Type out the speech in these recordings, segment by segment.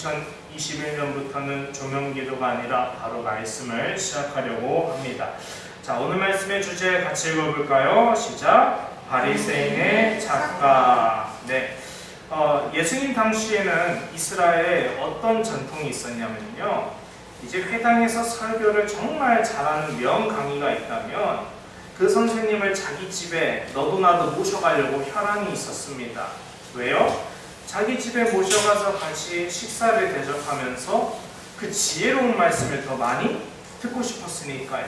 2021년부터는 조명기도가 아니라 바로 말씀을 시작하려고 합니다. 자, 오늘 말씀의 주제 같이 읽어볼까요? 시작! 바리새인의 작가. 네. 예수님 당시에는 이스라엘에 어떤 전통이 있었냐면요, 이제 회당에서 설교를 정말 잘하는 명강의가 있다면 그 선생님을 자기 집에 너도 나도 모셔가려고 혈안이 있었습니다. 왜요? 자기 집에 모셔가서 같이 식사를 대접하면서 그 지혜로운 말씀을 더 많이 듣고 싶었으니까요.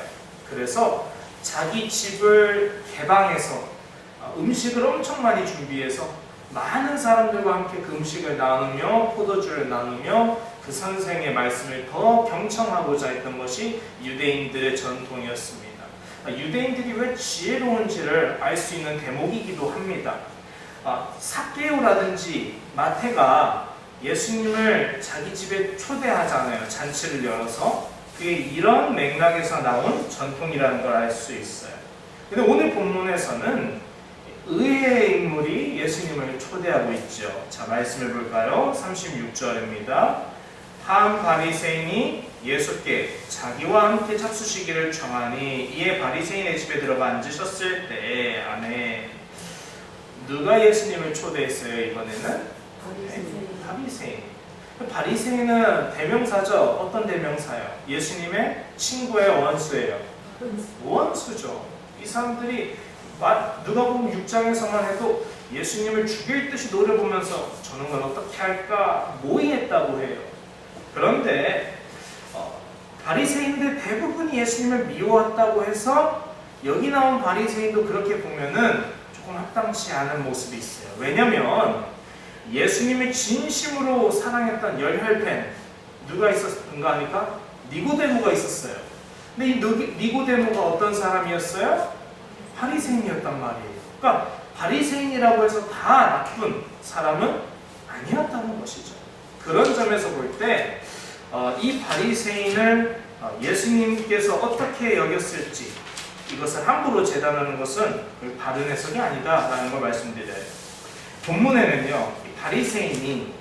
그래서 자기 집을 개방해서 음식을 엄청 많이 준비해서 많은 사람들과 함께 그 음식을 나누며 포도주를 나누며 그 선생의 말씀을 더 경청하고자 했던 것이 유대인들의 전통이었습니다. 유대인들이 왜 지혜로운지를 알 수 있는 대목이기도 합니다. 삭개오라든지 마태가 예수님을 자기 집에 초대하잖아요. 잔치를 열어서. 그게 이런 맥락에서 나온 전통이라는 걸 알 수 있어요. 근데 오늘 본문에서는 의의 인물이 예수님을 초대하고 있죠. 자, 말씀해 볼까요? 36절입니다. 한 바리새인이 예수께 자기와 함께 잡수시기를 청하니 이에 바리새인의 집에 들어가 앉으셨을 때 안에 누가 예수님을 초대했어요? 이번에는 바리새인. 바리새인은 대명사죠. 어떤 대명사요? 예수님의 친구의 원수예요. 원수죠. 이 사람들이 누가복음 6장에서만 해도 예수님을 죽일 듯이 노려보면서 저는 걸 어떻게 할까 모의했다고 해요. 그런데 바리새인들 대부분이 예수님을 미워했다고 해서 여기 나온 바리새인도 그렇게 보면은 조금 합당치 않은 모습이 있어요. 왜냐면 예수님을 진심으로 사랑했던 열혈팬 누가 있었던가 하니까 니고데모가 있었어요. 근데 이 니고데모가 어떤 사람이었어요? 바리새인이었단 말이에요. 그러니까 바리새인이라고 해서 다 나쁜 사람은 아니었다는 것이죠. 그런 점에서 볼 때 이 바리새인을 예수님께서 어떻게 여겼을지 이것을 함부로 재단하는 것은 바른 해석이 아니다라는 걸 말씀드려요. 본문에는요, 바리새인이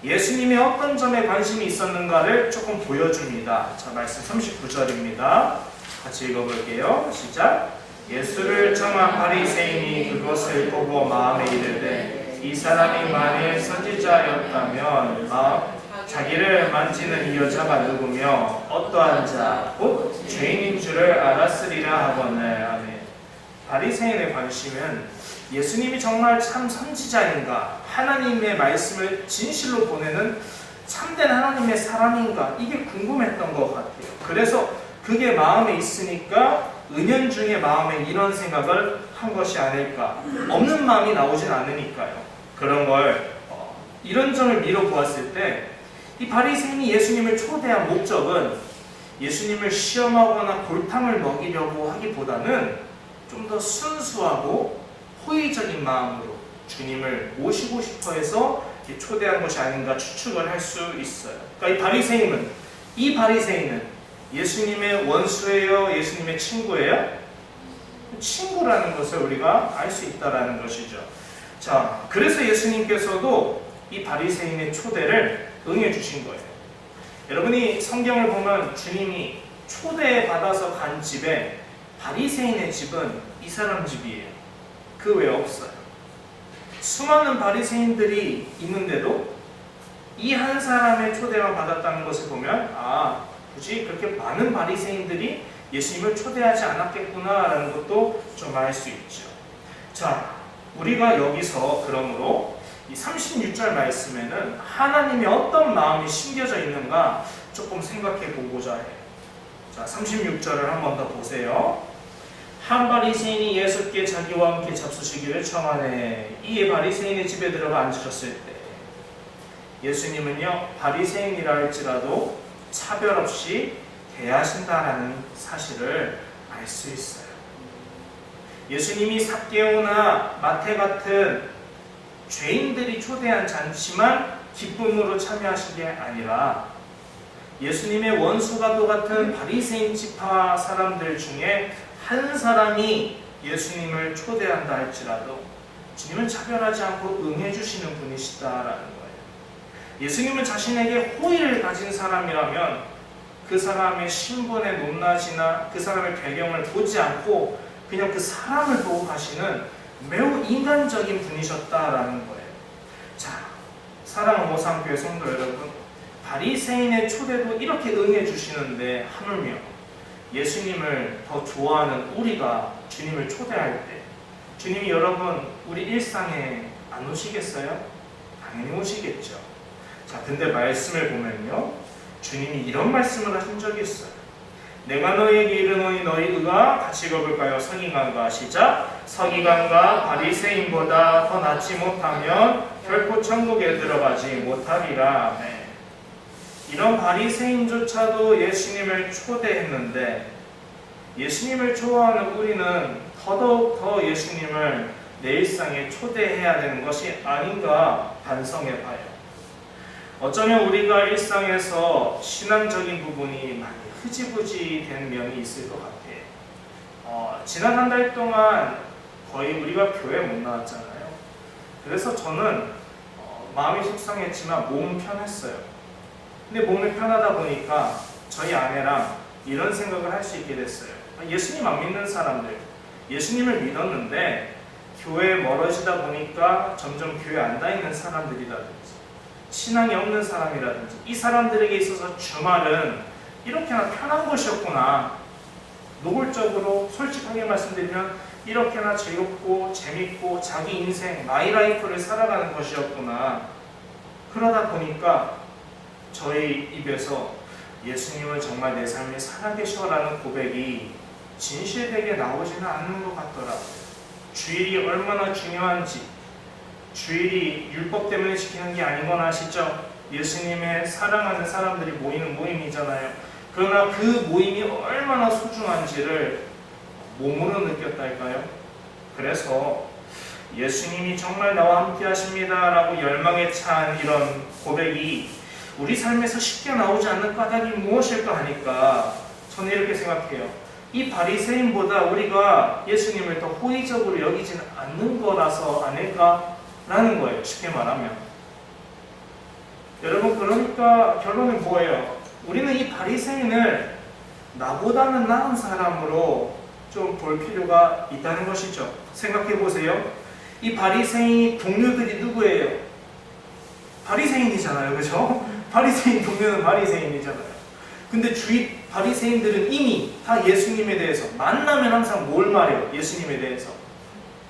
예수님의 어떤 점에 관심이 있었는가를 조금 보여줍니다. 자, 말씀 39절입니다. 같이 읽어볼게요. 시작! 예수를 청한 바리새인이 그것을 보고 마음에 이르되 이 사람이 만일 선지자였다면 자기를 만지는 이 여자가 누구며 어떠한 자 곧 죄인인 줄을 알았으리라 하거늘. 아멘. 바리새인의 관심은 예수님이 정말 참 선지자인가, 하나님의 말씀을 진실로 보내는 참된 하나님의 사람인가, 이게 궁금했던 것 같아요. 그래서 그게 마음에 있으니까 은연중에 마음에 이런 생각을 한 것이 아닐까. 없는 마음이 나오진 않으니까요. 그런 걸 이런 점을 미뤄보았을 때 이 바리새인이 예수님을 초대한 목적은 예수님을 시험하거나 골탕을 먹이려고 하기보다는 좀 더 순수하고 호의적인 마음으로 주님을 모시고 싶어 해서 초대한 것이 아닌가 추측을 할 수 있어요. 그러니까 이 바리새인은 예수님의 원수예요? 예수님의 친구예요? 친구라는 것을 우리가 알 수 있다는 것이죠. 자, 그래서 예수님께서도 이 바리새인의 초대를 응해 주신 거예요. 여러분이 성경을 보면 주님이 초대받아서 간 집에 바리새인의 집은 이 사람 집이에요. 그 외에 없어요. 수많은 바리새인들이 있는데도 이 한 사람의 초대만 받았다는 것을 보면 굳이 그렇게 많은 바리새인들이 예수님을 초대하지 않았겠구나라는 것도 좀 알 수 있죠. 자, 우리가 여기서 그러므로 이 36절 말씀에는 하나님의 어떤 마음이 심겨져 있는가 조금 생각해 보고자 해요. 자, 36절을 한 번 더 보세요. 한 바리새인이 예수께 자기와 함께 잡수시기를 청하네. 이에 바리새인의 집에 들어가 앉으셨을 때 예수님은요, 바리새인이라 할지라도 차별 없이 대하신다라는 사실을 알 수 있어요. 예수님이 삭개오나 마태 같은 죄인들이 초대한 잔치만 기쁨으로 참여하신 게 아니라 예수님의 원수가도 같은 바리새인 지파 사람들 중에 한 사람이 예수님을 초대한다 할지라도 주님은 차별하지 않고 응해주시는 분이시다라는 거예요. 예수님은 자신에게 호의를 가진 사람이라면 그 사람의 신분의 높낮이나 그 사람의 배경을 보지 않고 그냥 그 사람을 보고 가시는 매우 인간적인 분이셨다라는 거예요. 자, 사랑하는 모상교회 성도 여러분, 바리새인의 초대도 이렇게 응해 주시는데 하물며 예수님을 더 좋아하는 우리가 주님을 초대할 때 주님이 여러분 우리 일상에 안 오시겠어요? 당연히 오시겠죠. 자, 근데 말씀을 보면요, 주님이 이런 말씀을 하신 적이 있어요. 내가 너희에게 이르노니 너희 의가 같이 읽어볼까요? 서기관과 시작. 서기관과 바리새인보다 더 낫지 못하면 결코 천국에 들어가지 못하리라. 네. 이런 바리새인조차도 예수님을 초대했는데 예수님을 좋아하는 우리는 더더욱 더 예수님을 내 일상에 초대해야 되는 것이 아닌가 반성해봐요. 어쩌면 우리가 일상에서 신앙적인 부분이 많이 흐지부지 된 면이 있을 것 같아요. 지난 한 달 동안 거의 우리가 교회 못 나왔잖아요. 그래서 저는 마음이 속상했지만 몸은 편했어요. 근데 몸이 편하다 보니까 저희 아내랑 이런 생각을 할 수 있게 됐어요. 예수님 안 믿는 사람들, 예수님을 믿었는데 교회에 멀어지다 보니까 점점 교회 안 다니는 사람들이라든지 신앙이 없는 사람이라든지 이 사람들에게 있어서 주말은 이렇게나 편한 것이었구나. 노골적으로 솔직하게 말씀드리면 이렇게나 즐겁고 재밌고 자기 인생, 마이 라이프를 살아가는 것이었구나. 그러다 보니까 저희 입에서 예수님은 정말 내 삶에 살아계셔라는 고백이 진실되게 나오지는 않는 것 같더라고요. 주일이 얼마나 중요한지, 주일이 율법 때문에 지키는 게 아닌 건 아시죠? 예수님의 사랑하는 사람들이 모이는 모임이잖아요. 그러나 그 모임이 얼마나 소중한지를 몸으로 느꼈달까요? 그래서 예수님이 정말 나와 함께 하십니다 라고 열망에 찬 이런 고백이 우리 삶에서 쉽게 나오지 않는 까닭이 무엇일까 하니까 저는 이렇게 생각해요. 이 바리새인보다 우리가 예수님을 더 호의적으로 여기지는 않는 거라서 아닐까라는 거예요. 쉽게 말하면. 여러분, 그러니까 결론은 뭐예요? 우리는 이 바리새인을 나보다는 나은 사람으로 좀 볼 필요가 있다는 것이죠. 생각해 보세요. 이 바리새인 동료들이 누구예요? 바리새인이잖아요, 그렇죠? 바리새인 동료는 바리새인이잖아요. 근데 주위 바리새인들은 이미 다 예수님에 대해서 만나면 항상 뭘 말해요? 예수님에 대해서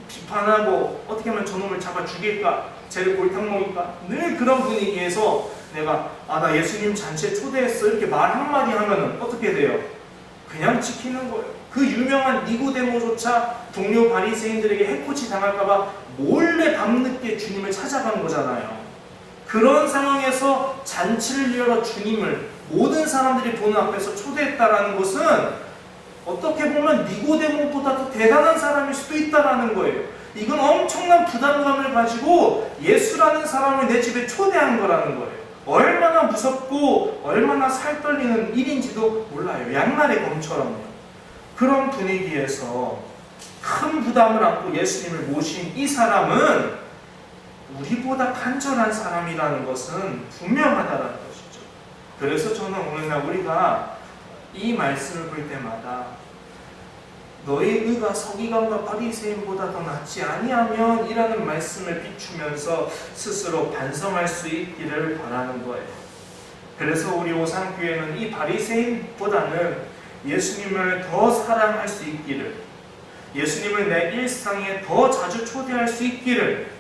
비판하고 어떻게 하면 저놈을 잡아 죽일까? 쟤를 골탕 먹일까? 늘 그런 분위기에서 내가 나 예수님 잔치에 초대했어 이렇게 말 한마디 하면은 어떻게 돼요? 그냥 지키는 거예요. 그 유명한 니고데모조차 동료 바리새인들에게 해코지 당할까봐 몰래 밤늦게 주님을 찾아간 거잖아요. 그런 상황에서 잔치를 열어 주님을 모든 사람들이 보는 앞에서 초대했다라는 것은 어떻게 보면 니고데모보다 더 대단한 사람일 수도 있다라는 거예요. 이건 엄청난 부담감을 가지고 예수라는 사람을 내 집에 초대한 거라는 거예요. 얼마나 무섭고 얼마나 살떨리는 일인지도 몰라요. 양날의 검처럼요. 그런 분위기에서 큰 부담을 안고 예수님을 모신 이 사람은 우리보다 간절한 사람이라는 것은 분명하다는 것이죠. 그래서 저는 오늘날 우리가 이 말씀을 볼 때마다 너의 의가 서기관과 바리새인보다 더 낫지 아니하면 이라는 말씀을 비추면서 스스로 반성할 수 있기를 바라는 거예요. 그래서 우리 오산교회는 이 바리새인보다는 예수님을 더 사랑할 수 있기를, 예수님을 내 일상에 더 자주 초대할 수 있기를,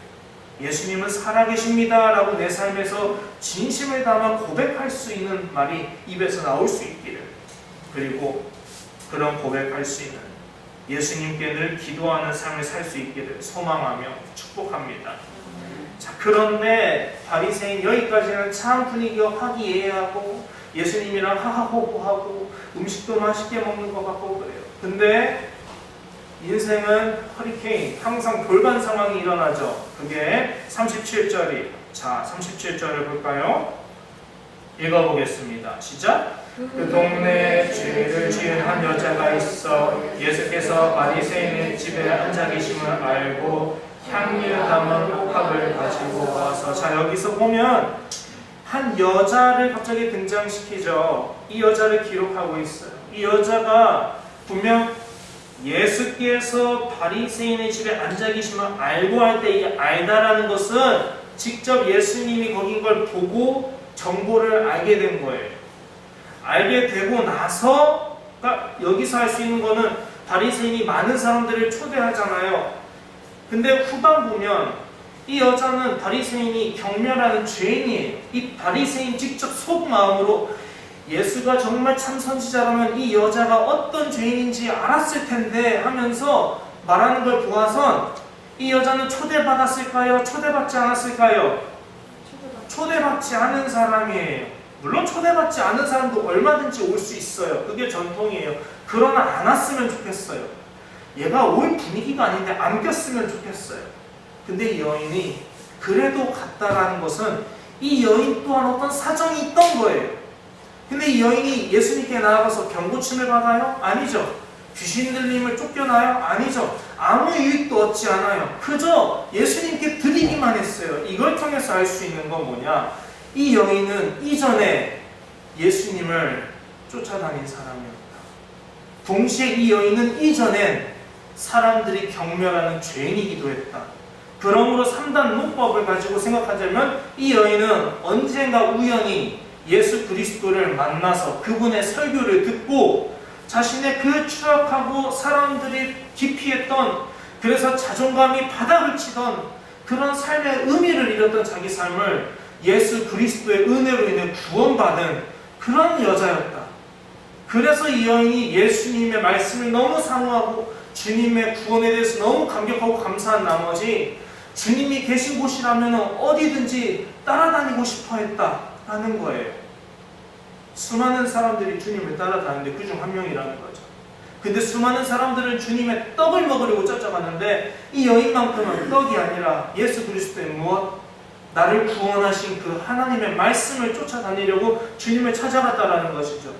예수님은 살아계십니다 라고 내 삶에서 진심을 담아 고백할 수 있는 말이 입에서 나올 수 있기를, 그리고 그런 고백할 수 있는 예수님께 늘 기도하는 삶을 살 수 있기를 소망하며 축복합니다. 자, 그런데 바리새인 여기까지는 참 분위기가 화기애애하고 예수님이랑 하하호호하고 음식도 맛있게 먹는 것 같고 그래요. 근데 인생은 허리케인, 항상 돌발 상황이 일어나죠. 그게 37절이. 자, 37절을 볼까요? 읽어보겠습니다. 시작! 그 동네에 죄를 지은 한 여자가 있어 예수께서 바리새인의 집에 앉아 계심을 알고 향기를 담은 옥합을 가지고 와서, 자, 여기서 보면 한 여자를 갑자기 등장시키죠. 이 여자를 기록하고 있어요. 이 여자가 분명 예수께서 바리새인의 집에 앉아 계시면 알고 할 때 이 알다라는 것은 직접 예수님이 거긴 걸 보고 정보를 알게 된 거예요. 알게 되고 나서, 그러니까 여기서 할 수 있는 거는 바리새인이 많은 사람들을 초대하잖아요. 근데 후반 보면 이 여자는 바리새인이 경멸하는 죄인이에요. 이 바리새인 직접 속마음으로 예수가 정말 참 선지자라면 이 여자가 어떤 죄인인지 알았을 텐데 하면서 말하는 걸 보아선 이 여자는 초대받았을까요? 초대받지 않았을까요? 초대받지 않은 사람이에요. 물론 초대받지 않은 사람도 얼마든지 올 수 있어요. 그게 전통이에요. 그러나 안 왔으면 좋겠어요. 얘가 올 분위기가 아닌데 안 꼈으면 좋겠어요. 근데 이 여인이 그래도 갔다라는 것은 이 여인 또한 어떤 사정이 있던 거예요. 근데 이 여인이 예수님께 나아가서 경고침을 받아요? 아니죠. 귀신 들림을 쫓겨나요? 아니죠. 아무 유익도 얻지 않아요. 그저 예수님께 드리기만 했어요. 이걸 통해서 알 수 있는 건 뭐냐? 이 여인은 이전에 예수님을 쫓아다닌 사람이었다. 동시에 이 여인은 이전엔 사람들이 경멸하는 죄인이기도 했다. 그러므로 3단 논법을 가지고 생각하자면 이 여인은 언젠가 우연히 예수 그리스도를 만나서 그분의 설교를 듣고 자신의 그 추악하고 사람들이 기피했던, 그래서 자존감이 바닥을 치던 그런 삶의 의미를 잃었던 자기 삶을 예수 그리스도의 은혜로 인해 구원받은 그런 여자였다. 그래서 이 여인이 예수님의 말씀을 너무 사모하고 주님의 구원에 대해서 너무 감격하고 감사한 나머지 주님이 계신 곳이라면 어디든지 따라다니고 싶어 했다라는 거예요. 수많은 사람들이 주님을 따라다니는데 그중 한 명이라는 거죠. 근데 수많은 사람들은 주님의 떡을 먹으려고 쫓아가는데 이 여인만큼은 떡이 아니라 예수 그리스도의 무엇? 나를 구원하신 그 하나님의 말씀을 쫓아다니려고 주님을 찾아갔다라는 것이죠.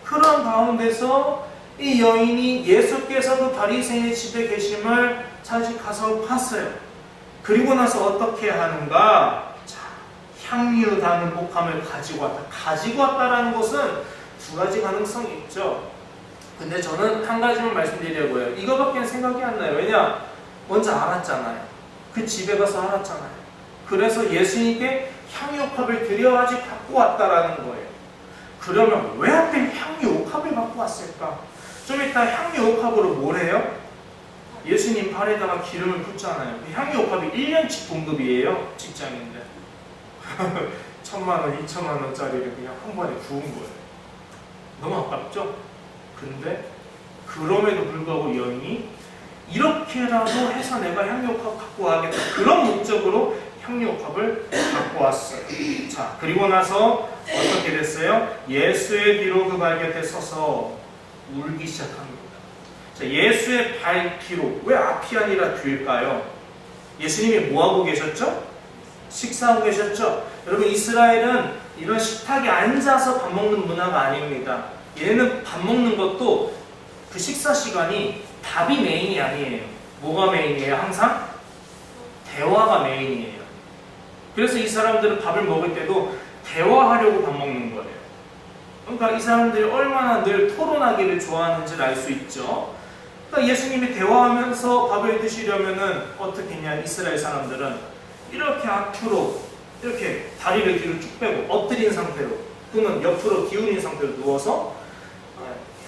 그런 가운데서 이 여인이 예수께서 그 바리새인의 집에 계심을 자주 가서 봤어요. 그리고 나서 어떻게 하는가? 자, 향유 담은 목함을 가지고 왔다. 가지고 왔다라는 것은 두 가지 가능성이 있죠. 근데 저는 한 가지만 말씀드리려고 해요. 이거밖에 생각이 안 나요. 왜냐? 먼저 알았잖아요. 그 집에 가서 알았잖아요. 그래서 예수님께 향유옥합을 드려야지 갖고 왔다라는 거예요. 그러면 왜 하필 향유옥합을 갖고 왔을까? 좀 이따 향유옥합으로 뭘 해요? 예수님 발에다가 기름을 붓잖아요. 향유옥합이 1년치 봉급이에요. 직장인데 1,000만 원, 2,000만 원짜리를 그냥 한 번에 부은 거예요. 너무 아깝죠? 근데 그럼에도 불구하고 여인이 이렇게라도 해서 내가 향유옥합 갖고 와야겠다. 그런 목적으로 향유옥합을 갖고 왔어요. 자, 그리고 나서 어떻게 됐어요? 예수의 뒤로 그 발 곁에 서서 울기 시작합니다. 자, 예수의 발 뒤로, 왜 앞이 아니라 뒤일까요? 예수님이 뭐하고 계셨죠? 식사하고 계셨죠? 여러분, 이스라엘은 이런 식탁에 앉아서 밥 먹는 문화가 아닙니다. 얘는 밥 먹는 것도 그 식사 시간이 밥이 메인이 아니에요. 뭐가 메인이에요? 항상? 대화가 메인이에요. 그래서 이 사람들은 밥을 먹을 때도 대화하려고 밥 먹는 거예요. 그러니까 이 사람들이 얼마나 늘 토론하기를 좋아하는지를 알 수 있죠. 그러니까 예수님이 대화하면서 밥을 드시려면은 어떻게 했냐? 이스라엘 사람들은 이렇게 앞으로 이렇게 다리를 뒤로 쭉 빼고 엎드린 상태로 또는 옆으로 기울인 상태로 누워서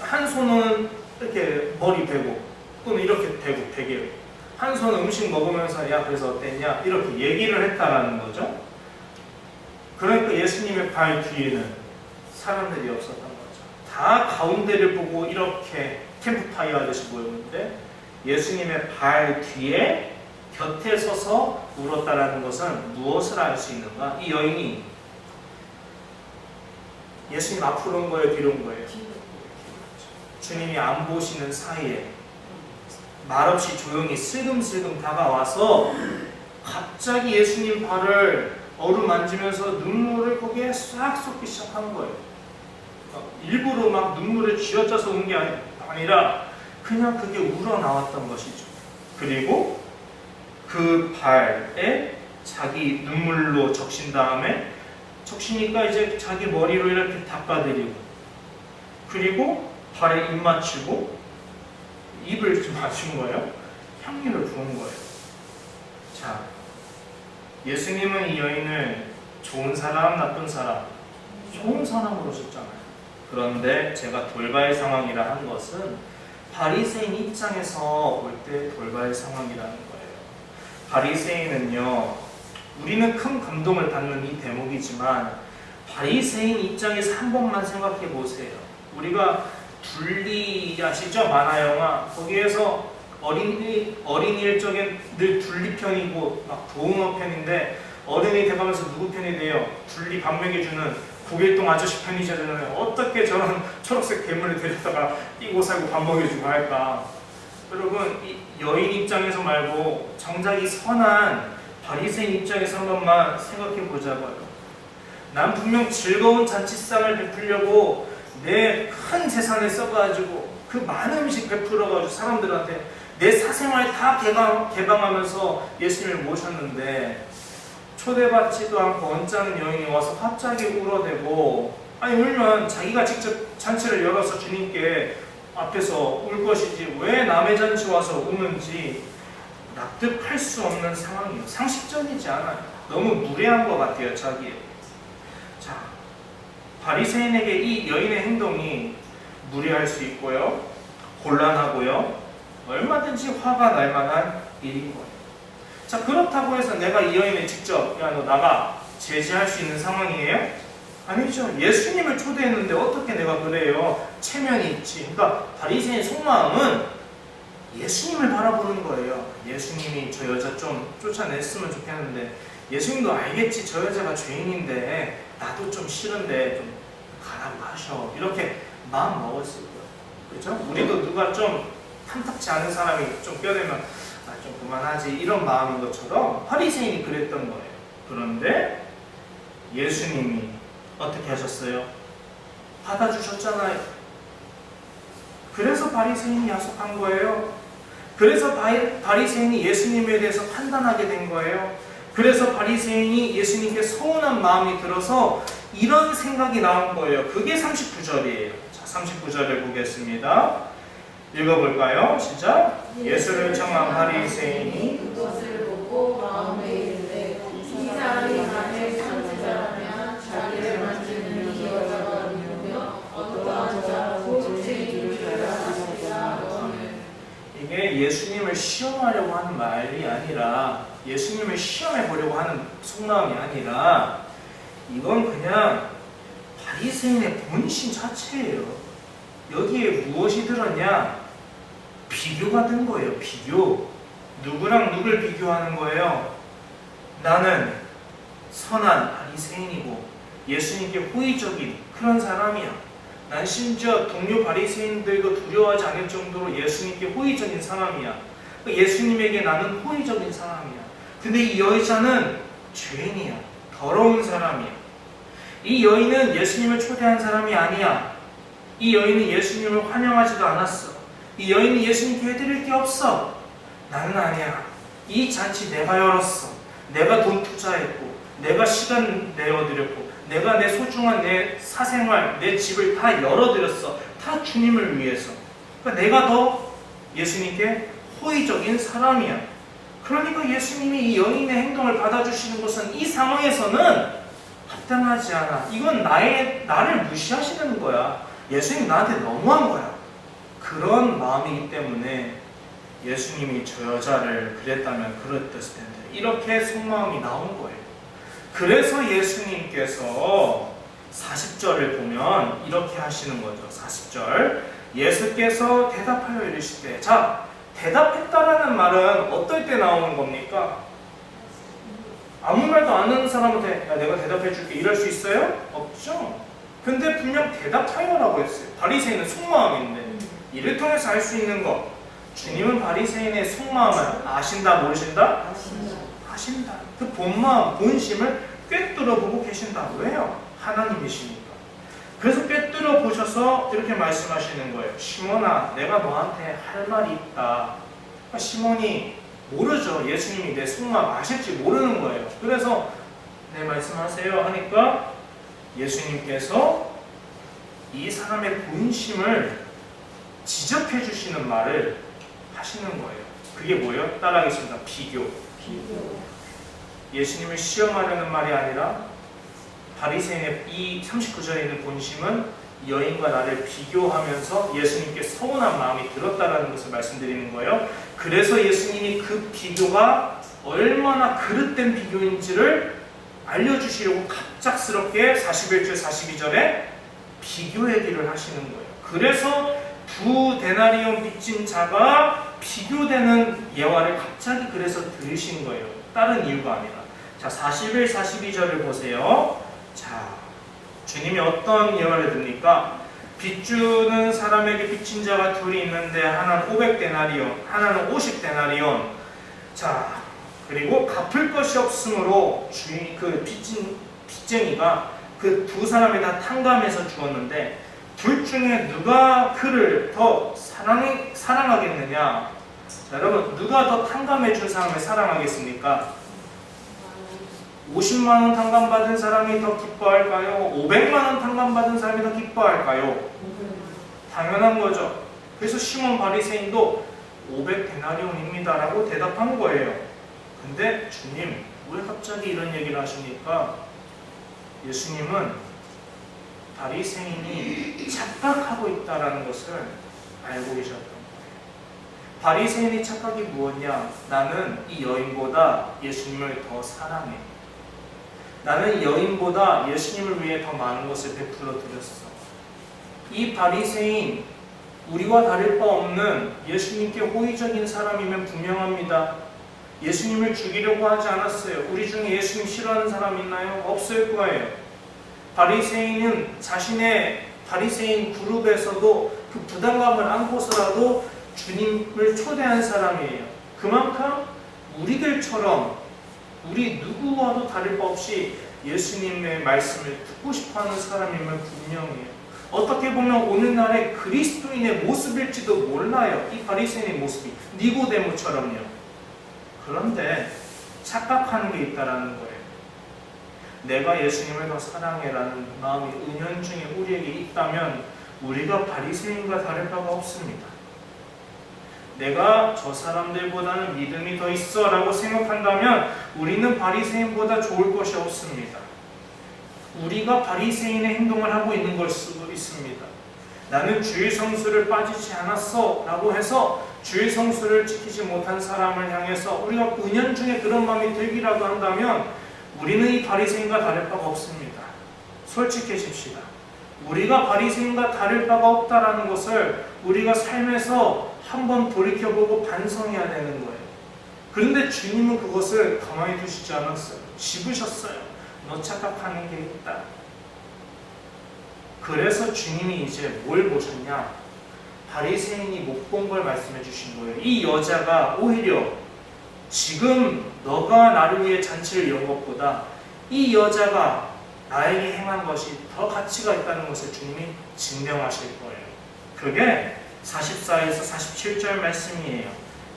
한 손은 이렇게 머리 대고 또는 이렇게 대고 베개를, 한 손은 음식 먹으면서 야 그래서 어땠냐 이렇게 얘기를 했다라는 거죠. 그러니까 예수님의 발 뒤에는 사람들이 없었던 거죠. 다 가운데를 보고 이렇게 캠프파이어 하듯이 모였는데 예수님의 발 뒤에 곁에 서서 울었다라는 것은 무엇을 알 수 있는가? 이 여인이 예수님 앞으로 온 거예요? 뒤로 온 거예요? 주님이 안 보시는 사이에 말없이 조용히 슬금슬금 다가와서 갑자기 예수님 발을 어루만지면서 눈물을 거기에 싹 쏟기 시작한 거예요. 일부러 막 눈물을 쥐어짜서 온 게 아니라 그냥 그게 우러나왔던 것이죠. 그리고 그 발에 자기 눈물로 적신 다음에 적시니까 이제 자기 머리로 이렇게 닦아드리고, 그리고 발에 입 맞추고 입을 좀 맞춘 거예요. 향유를 부은 거예요. 자, 예수님은 이 여인을 좋은 사람, 나쁜 사람? 좋은 사람으로 줬잖아요. 그런데 제가 돌발 상황이라 한 것은 바리새인 입장에서 볼 때 돌발 상황이라는 거예요. 바리새인은요, 우리는 큰 감동을 받는 이 대목이지만 바리새인 입장에서 한 번만 생각해 보세요. 우리가 둘리 아시죠? 만화 영화 거기에서 어린이일 적엔 늘 둘리 편이고 막 도우머 편인데 어른이 돼가면서 누구 편이 돼요? 둘리 밥 먹여주는 고길동 아저씨 편이잖아요. 어떻게 저런 초록색 괴물을 데려다가 뛰고 살고 밥 먹여주고 할까? 여러분, 이 여인 입장에서 말고 정작 이 선한 바리새인 입장에서 한 번만 생각해 보자고요. 난 분명 즐거운 잔치상을 베풀려고 내 큰 재산을 써가지고 그 많은 음식 베풀어가지고 사람들한테 내 사생활 다 개방하면서 예수님을 모셨는데 초대받지도 않고 언짢은 여인이 와서 갑자기 울어대고, 아니 울면 자기가 직접 잔치를 열어서 주님께 앞에서 울 것이지 왜 남의 잔치 와서 우는지 납득할 수 없는 상황이에요. 상식적이지 않아요. 너무 무례한 것 같아요, 자기에. 자, 바리새인에게 이 여인의 행동이 무례할 수 있고요, 곤란하고요, 얼마든지 화가 날 만한 일인 거예요. 자, 그렇다고 해서 내가 이 여인을 직접 야, 너 나가 제지할 수 있는 상황이에요? 아니죠. 예수님을 초대했는데 어떻게 내가 그래요? 체면이 있지. 그러니까 바리새인의 속마음은 예수님을 바라보는 거예요. 예수님이 저 여자 좀 쫓아냈으면 좋겠는데 예수님도 알겠지. 저 여자가 죄인인데 나도 좀 싫은데 좀 가라고 하셔. 이렇게 마음 먹었을 거예요. 그렇죠? 우리도 누가 좀 탐탁지 않은 사람이 좀 껴대면 좀 그만하지 이런 마음인 것처럼 바리새인이 그랬던 거예요. 그런데 예수님이 어떻게 하셨어요? 받아주셨잖아요. 그래서 바리새인이 야속한 거예요. 그래서 바리새인이 예수님에 대해서 판단하게 된 거예요. 그래서 바리새인이 예수님께 서운한 마음이 들어서 이런 생각이 나온 거예요. 그게 39절이에요. 자, 39절을 보겠습니다. 읽어볼까요? 시작. 예수를 청한 바리새인이 그것을 보고 마음에 이르되 이 사람이 만일 선지자라면 자기를 만지는 이 여자가 누구며 어떠한 자고 죄인인 줄 알았으리라. 이게 예수님을 시험하려고 하는 말이 아니라 예수님을 시험해 보려고 하는 속마음이 아니라 이건 그냥 바리새인의 본심 자체예요. 여기에 무엇이 들었냐? 비교가 된 거예요. 비교. 누구랑 누굴 비교하는 거예요? 나는 선한 바리새인이고 예수님께 호의적인 그런 사람이야. 난 심지어 동료 바리새인들도 두려워하지 않을 정도로 예수님께 호의적인 사람이야. 예수님에게 나는 호의적인 사람이야. 근데 이 여자는 죄인이야. 더러운 사람이야. 이 여인은 예수님을 초대한 사람이 아니야. 이 여인은 예수님을 환영하지도 않았어. 이 여인이 예수님께 해드릴 게 없어. 나는 아니야. 이 잔치 내가 열었어. 내가 돈 투자했고 내가 시간 내어드렸고 내가 내 소중한 내 사생활, 내 집을 다 열어드렸어. 다 주님을 위해서. 그러니까 내가 더 예수님께 호의적인 사람이야. 그러니까 예수님이 이 여인의 행동을 받아주시는 것은 이 상황에서는 합당하지 않아. 이건 나를 무시하시는 거야. 예수님 나한테 너무한 거야. 그런 마음이기 때문에 예수님이 저 여자를 그랬다면 그랬을 텐데 이렇게 속마음이 나온 거예요. 그래서 예수님께서 40절을 보면 이렇게 하시는 거죠. 40절 예수께서 대답하여 이르시되, 자, 대답했다라는 말은 어떨 때 나오는 겁니까? 아무 말도 안 하는 사람한테 야, 내가 대답해 줄게 이럴 수 있어요? 없죠. 근데 분명 대답하여라고 했어요. 바리새인은 속마음인데 이를 통해서 알 수 있는 것, 주님은 바리새인의 속마음을 아신다 모르신다? 아신다. 그 본마음, 본심을 꿰뚫어 보고 계신다고 해요. 하나님이시니까. 그래서 꿰뚫어 보셔서 이렇게 말씀하시는 거예요. 시몬아, 내가 너한테 할 말이 있다. 그러니까 시몬이 모르죠. 예수님이 내 속마음 아실지 모르는 거예요. 그래서 네 말씀하세요 하니까 예수님께서 이 사람의 본심을 지적해 주시는 말을 하시는 거예요. 그게 뭐예요? 따라하겠습니다. 비교. 예수님을 시험하려는 말이 아니라 바리새인의 이 39절에 있는 본심은 여인과 나를 비교하면서 예수님께 서운한 마음이 들었다라는 것을 말씀드리는 거예요. 그래서 예수님이 그 비교가 얼마나 그릇된 비교인지를 알려주시려고 갑작스럽게 41절 42절에 비교 얘기를 하시는 거예요. 그래서 두 데나리온 빚진 자가 비교되는 예화를 갑자기 그래서 들으신 거예요. 다른 이유가 아니라. 자, 41, 42절을 보세요. 자, 주님이 어떤 예화를 듭니까? 빚주는 사람에게 빚진 자가 둘이 있는데 하나는 500데나리온, 하나는 50데나리온. 자, 그리고 갚을 것이 없으므로 주인 그 빚쟁이가 그 두 사람에다 탕감해서 주었는데 둘 중에 누가 그를 더 사랑하겠느냐? 자, 여러분, 누가 더 탕감해 준 사람을 사랑하겠습니까? 50만 원 탕감받은 사람이 더 기뻐할까요? 500만 원 탕감받은 사람이 더 기뻐할까요? 당연한 거죠. 그래서 시몬 바리새인도 500데나리온입니다 라고 대답한 거예요. 근데 주님, 왜 갑자기 이런 얘기를 하십니까? 예수님은 바리새인이 착각하고 있다는 것을 알고 계셨던 거예요. 바리새인의 착각이 무엇냐? 나는 이 여인보다 예수님을 더 사랑해. 나는 여인보다 예수님을 위해 더 많은 것을 베풀어 드렸어. 이 바리새인, 우리와 다를 바 없는 예수님께 호의적인 사람이면 분명합니다. 예수님을 죽이려고 하지 않았어요. 우리 중에 예수님 싫어하는 사람 있나요? 없을 거예요. 바리새인은 자신의 바리새인 그룹에서도 그 부담감을 안고서라도 주님을 초대한 사람이에요. 그만큼 우리들처럼 우리 누구와도 다를 바 없이 예수님의 말씀을 듣고 싶어하는 사람이면 분명해요. 어떻게 보면 오늘날의 그리스도인의 모습일지도 몰라요. 이 바리새인의 모습이 니고데모처럼요. 그런데 착각하는 게 있다라는 거예요. 내가 예수님을 더 사랑해라는 마음이 은연중에 우리에게 있다면 우리가 바리새인과 다를 바가 없습니다. 내가 저 사람들보다는 믿음이 더 있어 라고 생각한다면 우리는 바리새인보다 좋을 것이 없습니다. 우리가 바리새인의 행동을 하고 있는 걸 수도 있습니다. 나는 주일 성수를 빠지지 않았어 라고 해서 주일 성수를 지키지 못한 사람을 향해서 우리가 은연중에 그런 마음이 들기라도 한다면 우리는 이 바리새인과 다를 바가 없습니다. 솔직해집시다. 우리가 바리새인과 다를 바가 없다라는 것을 우리가 삶에서 한번 돌이켜보고 반성해야 되는 거예요. 그런데 주님은 그것을 가만히 두시지 않았어요. 짚으셨어요. 너 착각하는 게 있다. 그래서 주님이 이제 뭘 보셨냐? 바리새인이 못 본 걸 말씀해 주신 거예요. 이 여자가 오히려 지금 너가 나를 위해 잔치를 연 것보다 이 여자가 나에게 행한 것이 더 가치가 있다는 것을 주님이 증명하실 거예요. 그게 44에서 47절 말씀이에요.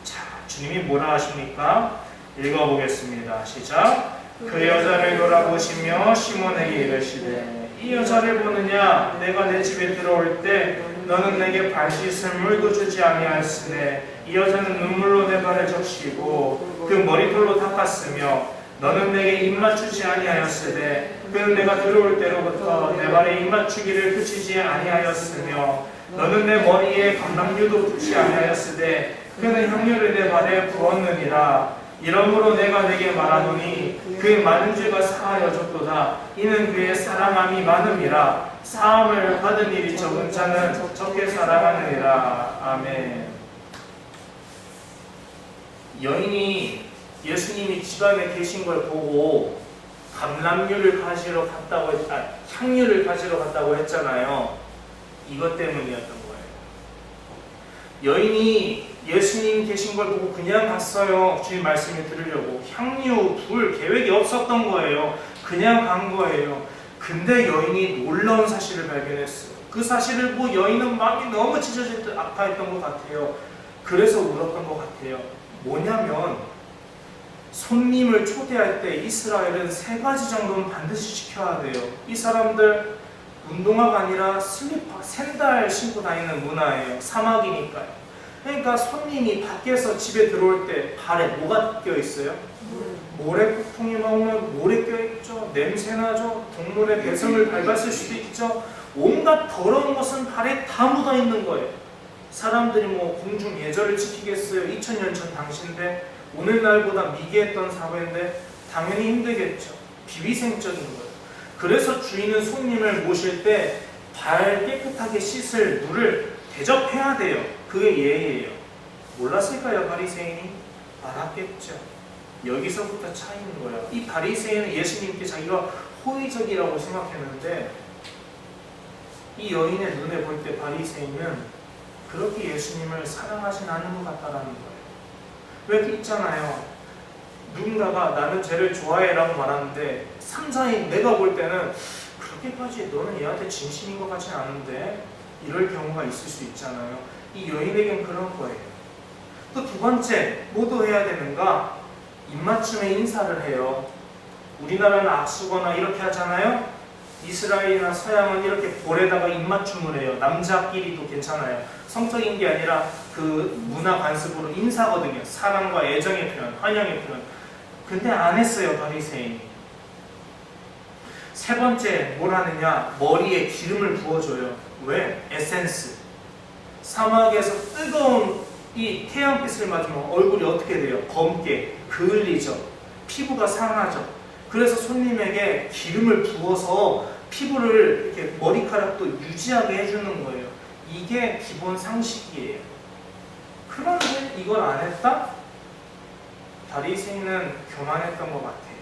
자, 주님이 뭐라 하십니까? 읽어보겠습니다. 시작. 그 여자를 돌아보시며 시몬에게 이르시되 이 여자를 보느냐? 내가 내 집에 들어올 때 너는 내게 발 씻을 물도 주지 아니하였으되 이 여자는 눈물로 내 발을 적시고 그 머리털로 닦았으며 너는 내게 입 맞추지 아니하였으되 그는 내가 들어올 때로부터 내 발에 입 맞추기를 그치지 아니하였으며 너는 내 머리에 감람유도 붓지 아니하였으되 그는 향유를 내 발에 부었느니라. 이러므로 내가 내게 말하노니 그의 많은 죄가 사하여졌도다. 이는 그의 사랑함이 많음이라. 사함을 받은 일이 적은 자는 적게 사랑하느니라. 아멘. 여인이 예수님이 집안에 계신 걸 보고 감람유를 가지러 갔다고 향유를 가지러 갔다고 했잖아요. 이것 때문이었던 거예요. 여인이 예수님 계신 걸 보고 그냥 갔어요. 주님 말씀을 들으려고. 향유 불 계획이 없었던 거예요. 그냥 간 거예요. 근데 여인이 놀라운 사실을 발견했어요. 그 사실을 보고 여인은 마음이 너무 찢어질 아파했던 것 같아요. 그래서 울었던 것 같아요. 뭐냐면 손님을 초대할 때 이스라엘은 3가지 정도는 반드시 지켜야 돼요. 이 사람들 운동화가 아니라 슬리퍼, 샌들 신고 다니는 문화예요. 사막이니까요. 그러니까 손님이 밖에서 집에 들어올 때 발에 뭐가 껴있어요? 모래폭풍이 막 오면 모래 껴있죠. 냄새나죠. 동물의 배설물 밟았을 수도 있죠. 온갖 더러운 것은 발에 다 묻어있는 거예요. 사람들이 뭐 공중 예절을 지키겠어요? 2000년 전 당시인데 오늘날보다 미개했던 사회인데 당연히 힘들겠죠. 비위생적인 거예요. 그래서 주인은 손님을 모실 때 발 깨끗하게 씻을 물을 대접해야 돼요. 그게 예의예요. 몰랐을까요? 바리새인이? 알았겠죠. 여기서부터 차이는 거예요. 이 바리새인은 예수님께 자기가 호의적이라고 생각했는데 이 여인의 눈에 볼 때 바리새인은 그렇게 예수님을 사랑하진 않는 것 같다라는 거예요. 왜 있잖아요. 누군가가 나는 쟤를 좋아해 라고 말하는데 상사인 내가 볼 때는 그렇게까지 너는 얘한테 진심인 것 같지는 않은데 이럴 경우가 있을 수 있잖아요. 이 여인에겐 그런 거예요. 또 두 번째, 뭐도 해야 되는가? 입맞춤에 인사를 해요. 우리나라는 악수거나 이렇게 하잖아요. 이스라엘이나 서양은 이렇게 볼에다가 입맞춤을 해요. 남자끼리도 괜찮아요. 성적인 게 아니라 그 문화 관습으로 인사거든요. 사랑과 애정의 표현, 환영의 표현. 근데 안 했어요, 바리새인이. 세 번째, 뭘 하느냐? 머리에 기름을 부어줘요. 왜? 에센스. 사막에서 뜨거운 이 태양빛을 맞으면 얼굴이 어떻게 돼요? 검게, 그을리죠. 피부가 상하죠. 그래서 손님에게 기름을 부어서 피부를 이렇게 머리카락도 유지하게 해주는 거예요. 이게 기본 상식이에요. 그런데 이걸 안 했다? 바리새인은 교만했던 것 같아요.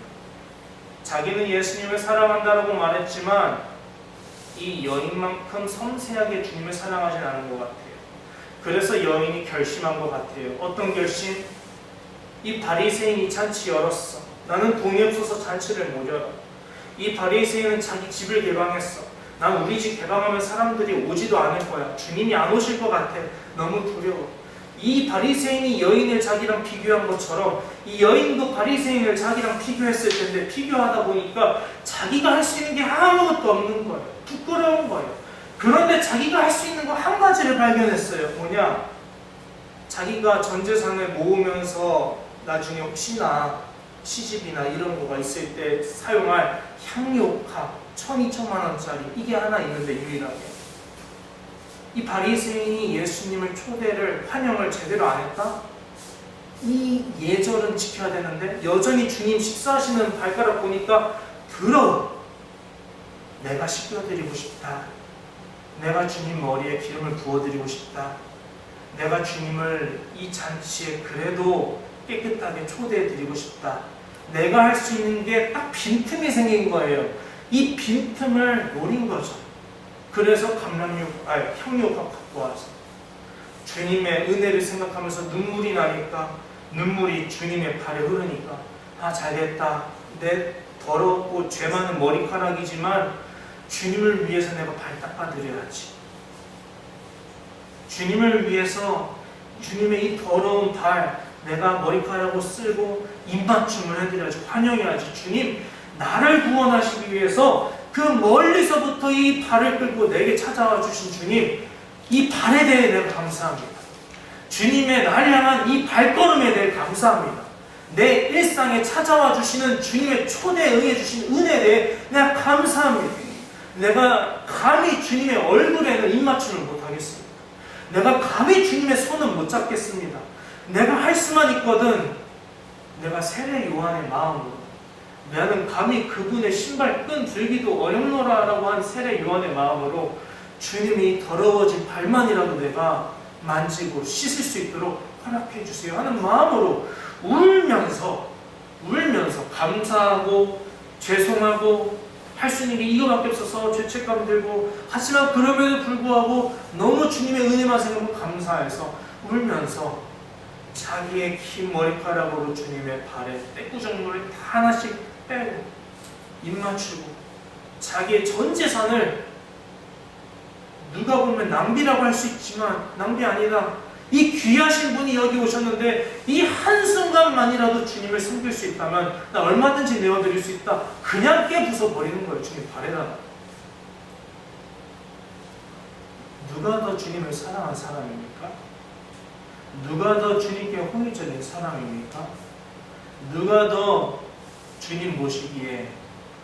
자기는 예수님을 사랑한다고 말했지만 이 여인만큼 섬세하게 주님을 사랑하진 않은 것 같아요. 그래서 여인이 결심한 것 같아요. 어떤 결심? 이 바리새인이 잔치 열었어. 나는 돈이 없어서 잔치를 못 열어. 이 바리새인은 자기 집을 개방했어. 난 우리 집 개방하면 사람들이 오지도 않을 거야. 주님이 안 오실 것 같아. 너무 두려워. 이 바리새인이 여인을 자기랑 비교한 것처럼 이 여인도 바리새인을 자기랑 비교했을 텐데 비교하다 보니까 자기가 할 수 있는 게 아무것도 없는 거예요. 부끄러운 거예요. 그런데 자기가 할 수 있는 거 한 가지를 발견했어요. 뭐냐? 자기가 전 재산을 모으면서 나중에 혹시나 시집이나 이런 거가 있을 때 사용할 향료값 1,000~2,000만 원짜리 이게 하나 있는데 유일하게 이 바리새인이 예수님을 초대를 환영을 제대로 안 했다? 이 예절은 지켜야 되는데 여전히 주님 식사하시는 발가락 보니까 더러워. 내가 씻겨드리고 싶다. 내가 주님 머리에 기름을 부어드리고 싶다. 내가 주님을 이 잔치에 그래도 깨끗하게 초대해드리고 싶다. 내가 할 수 있는 게 딱 빈틈이 생긴 거예요. 이 빈틈을 노린 거죠. 그래서 향료값 갖고 와서 주님의 은혜를 생각하면서 눈물이 나니까 눈물이 주님의 발에 흐르니까 아 잘됐다. 내 더럽고 죄 많은 머리카락이지만 주님을 위해서 내가 발 닦아드려야지. 주님을 위해서 주님의 이 더러운 발 내가 머리카락으로 쓸고 입맞춤을 해드려야지. 환영해야지. 주님 나를 구원하시기 위해서 그 멀리서부터 이 발을 끌고 내게 찾아와 주신 주님 이 발에 대해 내가 감사합니다. 주님의 나를 향한 이 발걸음에 대해 감사합니다. 내 일상에 찾아와 주시는 주님의 초대에 응해 주신 은혜에 대해 내가 감사합니다. 내가 감히 주님의 얼굴에는 입맞춤을 못하겠습니다. 내가 감히 주님의 손은 못 잡겠습니다. 내가 할 수만 있거든 내가 세례 요한의 마음으로 나는 감히 그분의 신발 끈 들기도 어렵노라 라고 한 세례 요한의 마음으로 주님이 더러워진 발만이라도 내가 만지고 씻을 수 있도록 허락해 주세요 하는 마음으로 울면서 감사하고 죄송하고 할 수 있는 게 이거밖에 없어서 죄책감 들고 하지만 그럼에도 불구하고 너무 주님의 은혜만 생각하고 감사해서 울면서 자기의 긴 머리카락으로 주님의 발에 떼꾸정물을 다 하나씩 빼고 입 맞추고 자기의 전 재산을 누가 보면 낭비라고 할 수 있지만 낭비 아니다. 이 귀하신 분이 여기 오셨는데 이 한순간만이라도 주님을 섬길 수 있다면 나 얼마든지 내어드릴 수 있다. 그냥 깨부숴 버리는 거예요. 주님 발에다가. 누가 더 주님을 사랑한 사람입니까? 누가 더 주님께 홍의적인 사람입니까? 누가 더 주님 모시기에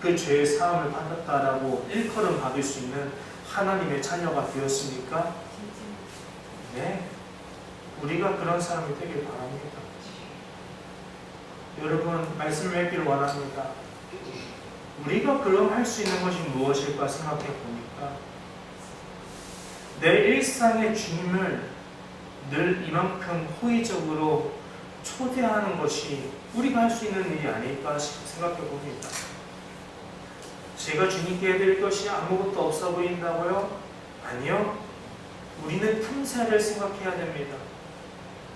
그 죄의 사함을 받았다라고 일컬음 받을 수 있는 하나님의 자녀가 되었습니까? 네. 우리가 그런 사람이 되길 바랍니다. 여러분, 말씀을 맺기를 원합니다. 우리가 그럼 할 수 있는 것이 무엇일까 생각해 보니까 내 일상의 주님을 늘 이만큼 호의적으로 초대하는 것이 우리가 할 수 있는 일이 아닐까 생각해 봅니다. 제가 주님께 해드릴 것이 아무것도 없어 보인다고요? 아니요. 우리는 틈새를 생각해야 됩니다.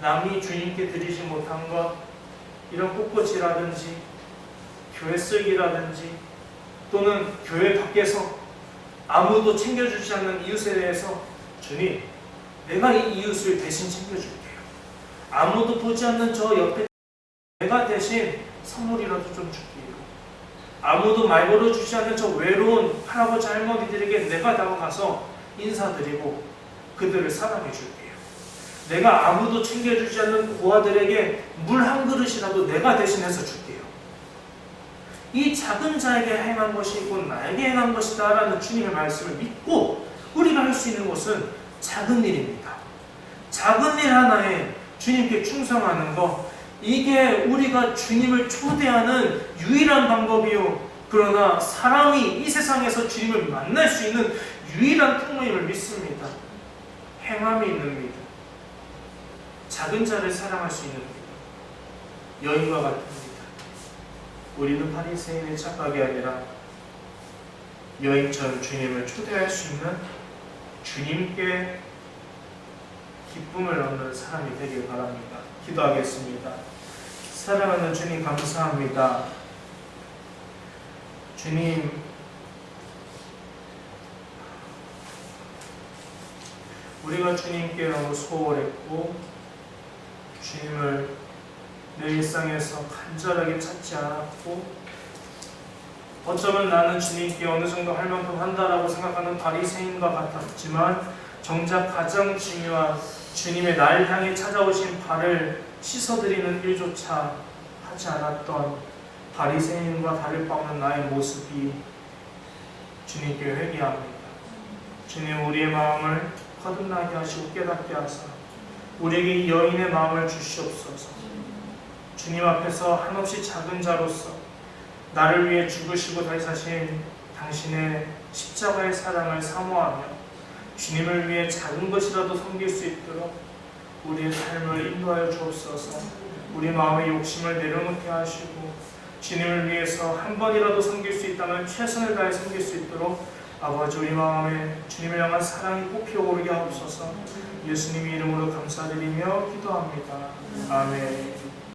남이 주님께 드리지 못한 것, 이런 꽃꽂이라든지 교회 쓸기라든지 또는 교회 밖에서 아무도 챙겨주지 않는 이웃에 대해서 주님, 내가 이 이웃을 대신 챙겨줄게요. 아무도 보지 않는 저 옆에 내가 대신 선물이라도 좀 줄게요. 아무도 말 걸어주지 않는 저 외로운 할아버지 할머니들에게 내가 다가가서 인사드리고 그들을 사랑해 줄게요. 내가 아무도 챙겨주지 않는 고아들에게 물 한 그릇이라도 내가 대신해서 줄게요. 이 작은 자에게 행한 것이 곧 나에게 행한 것이다 라는 주님의 말씀을 믿고 우리가 할 수 있는 것은 작은 일입니다. 작은 일 하나에 주님께 충성하는 것, 이게 우리가 주님을 초대하는 유일한 방법이요, 그러나 사람이 이 세상에서 주님을 만날 수 있는 유일한 통로임을 믿습니다. 행함이 있는 믿음, 작은 자를 사랑할 수 있는 믿음, 여인과 같은 믿음. 우리는 바리새인의 착각이 아니라 여인처럼 주님을 초대할 수 있는, 주님께 기쁨을 얻는 사람이 되길 바랍니다. 기도하겠습니다. 사랑하는 주님, 감사합니다. 주님, 우리가 주님께 너무 소홀했고 주님을 내 일상에서 간절하게 찾지 않았고, 어쩌면 나는 주님께 어느 정도 할 만큼 한다라고 생각하는 바리새인과 같았지만 정작 가장 중요한 주님의 날 향해 찾아오신 발을 씻어드리는 일조차 하지 않았던 바리새인과 다를 바 없는 나의 모습이 주님께 회개합니다. 주님, 우리의 마음을 거듭나게 하시고 깨닫게 하사 우리에게 이 여인의 마음을 주시옵소서. 주님 앞에서 한없이 작은 자로서 나를 위해 죽으시고 다시 사신 당신의 십자가의 사랑을 사모하며 주님을 위해 작은 것이라도 섬길 수 있도록 우리의 삶을 인도하여 주옵소서. 우리 마음의 욕심을 내려놓게 하시고 주님을 위해서 한 번이라도 섬길 수 있다면 최선을 다해 섬길 수 있도록 아버지, 우리 마음에 주님을 향한 사랑이 꼭 피어오르게 하옵소서. 예수님의 이름으로 감사드리며 기도합니다. 아멘.